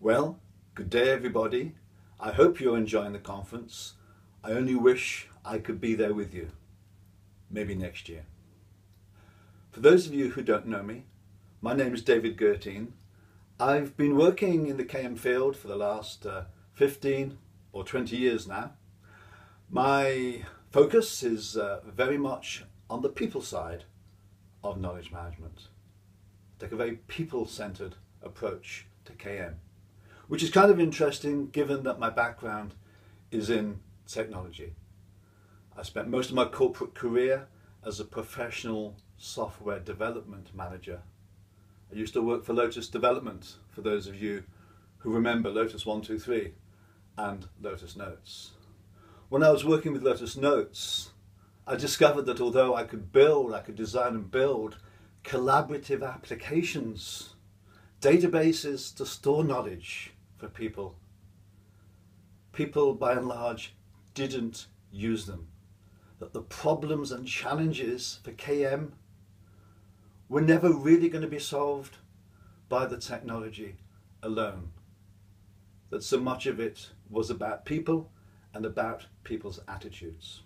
Well, good day everybody. I hope you're enjoying the conference. I only wish I could be there with you. Maybe next year. For those of you who don't know me, my name is David Gertine. I've been working in the KM field for the last 15 or 20 years now. My focus is very much on the people side of knowledge management. Take a very people-centered approach to KM, which is kind of interesting given that my background is in technology. I spent most of my corporate career as a professional software development manager. I used to work for Lotus Development, for those of you who remember Lotus 123 and Lotus Notes. When I was working with Lotus Notes, I discovered that although I could design and build collaborative applications, databases to store knowledge for people by and large didn't use them. That the problems and challenges for KM were never really going to be solved by the technology alone. That so much of it was about people and about people's attitudes.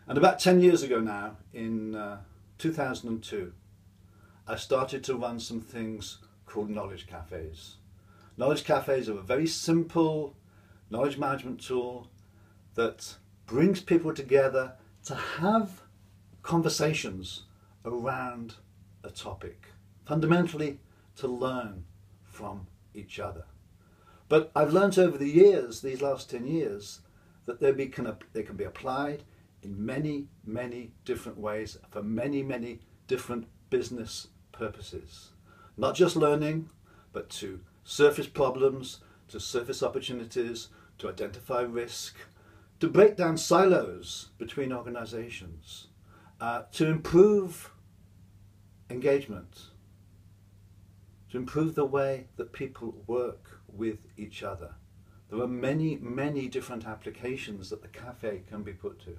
And about 10 years ago now, in 2002, I started to run some things called knowledge cafes. Knowledge cafes are a very simple knowledge management tool that brings people together to have conversations around a topic, fundamentally to learn from each other. But I've learned over the years, these last 10 years, that they can be applied in many, many different ways for many, many different business purposes. Not just learning, but to surface problems, to surface opportunities, to identify risk, to break down silos between organizations, to improve engagement, to improve the way that people work with each other. There are many, many different applications that the cafe can be put to.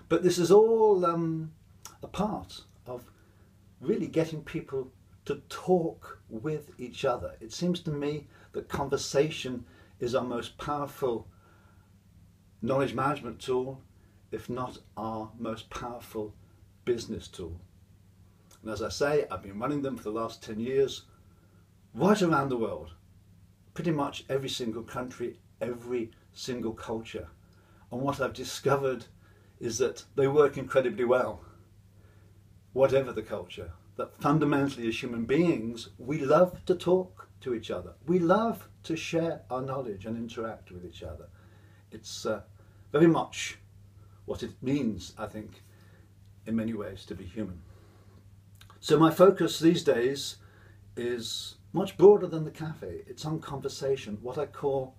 But this is all a part of really getting people to talk with each other. It seems to me that conversation is our most powerful knowledge management tool, if not our most powerful business tool. And as I say, I've been running them for the last 10 years, right around the world. Pretty much every single country, every single culture. And what I've discovered is that they work incredibly well, whatever the culture. That fundamentally as human beings, we love to talk to each other. We love to share our knowledge and interact with each other. It's very much what it means, I think, in many ways to be human. So my focus these days is much broader than the cafe. It's on conversation, what I call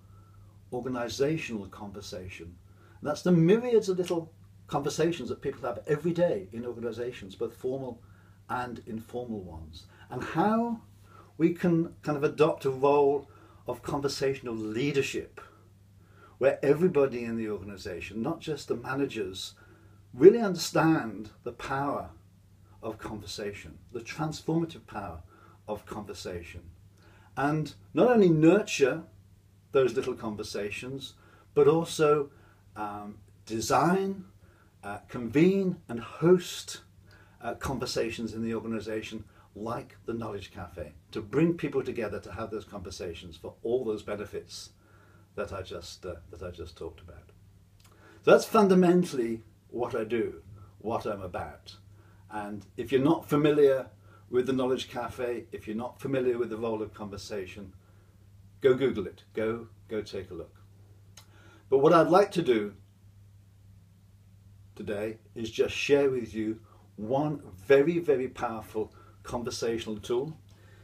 organizational conversation. And that's the myriads of little conversations that people have every day in organizations, both formal and informal ones. And how we can kind of adopt a role of conversational leadership, where everybody in the organization, not just the managers, really understand the power of conversation, the transformative power of conversation, and not only nurture those little conversations, but also design, convene and host conversations in the organization like the Knowledge Cafe, to bring people together to have those conversations for all those benefits that I just talked about. So that's fundamentally what I do, what I'm about. And if you're not familiar with the Knowledge Cafe, if you're not familiar with the role of conversation, go Google it, go take a look. But what I'd like to do today is just share with you one very, very powerful conversational tool.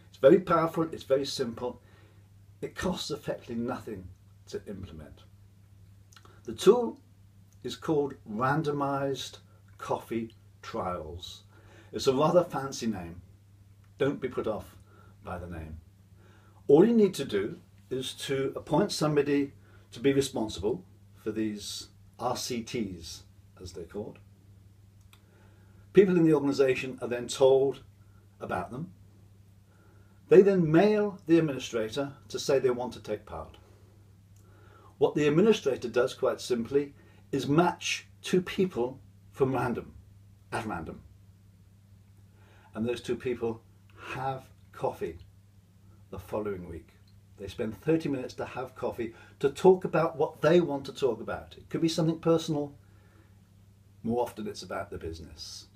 It's very powerful, it's very simple, it costs effectively nothing to implement. The tool is called Randomized Coffee Trials. It's a rather fancy name. Don't be put off by the name. All you need to do is to appoint somebody to be responsible for these RCTs, as they're called. People in the organization are then told about them. They then mail the administrator to say they want to take part. What the administrator does, quite simply, is match two people from random, at random. And those two people have coffee the following week. They spend 30 minutes to have coffee to talk about what they want to talk about. It could be something personal. More often it's about the business.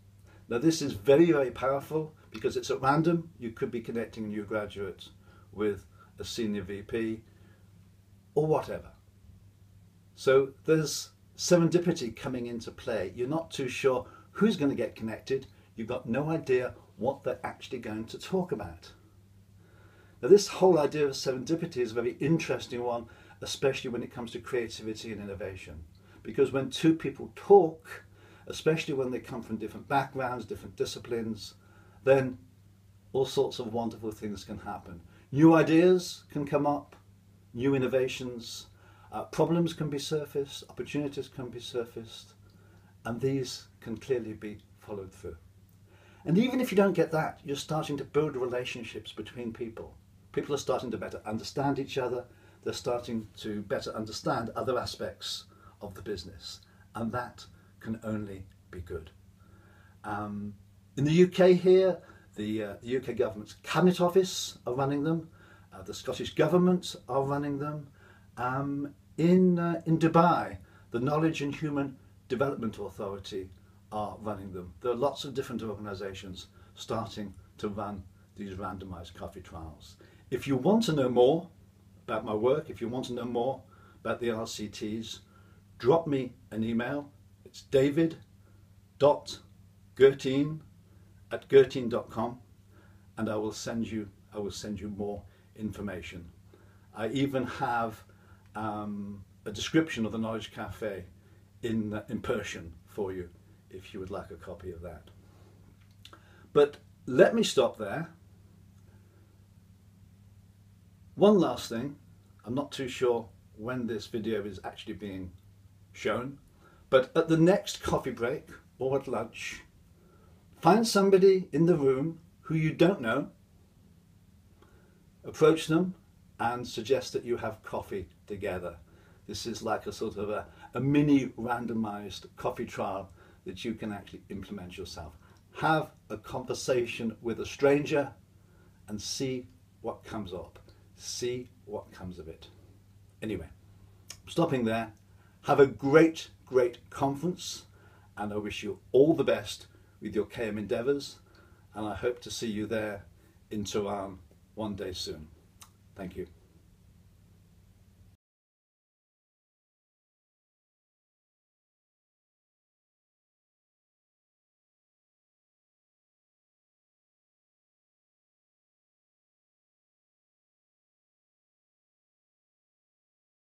Now this is very, very powerful because it's at random. You could be connecting a new graduate with a senior VP or whatever. So there's serendipity coming into play. You're not too sure who's going to get connected. You've got no idea what they're actually going to talk about. Now this whole idea of serendipity is a very interesting one, especially when it comes to creativity and innovation. Because when two people talk, especially when they come from different backgrounds, different disciplines, then all sorts of wonderful things can happen. New ideas can come up, new innovations, problems can be surfaced, opportunities can be surfaced, and these can clearly be followed through. And even if you don't get that, you're starting to build relationships between people. People are starting to better understand each other. They're starting to better understand other aspects of the business. And that can only be good. In the UK here, the UK government's Cabinet Office are running them. The Scottish Government are running them. In Dubai, the Knowledge and Human Development Authority are running them. There are lots of different organisations starting to run these randomised coffee trials. If you want to know more about my work, if you want to know more about the RCTs, drop me an email. It's david.gertine@gertine.com, and I will send you more information. I even have a description of the Knowledge Cafe in Persian for you, if you would like a copy of that. But let me stop there. One last thing, I'm not too sure when this video is actually being shown, but at the next coffee break or at lunch, find somebody in the room who you don't know, approach them and suggest that you have coffee together. This is like a sort of a mini randomized coffee trial that you can actually implement yourself. Have a conversation with a stranger and see what comes up. See what comes of it. Anyway, I'm stopping there. Have a great, great conference, and I wish you all the best with your KM endeavours, and I hope to see you there in Tehran one day soon. Thank you.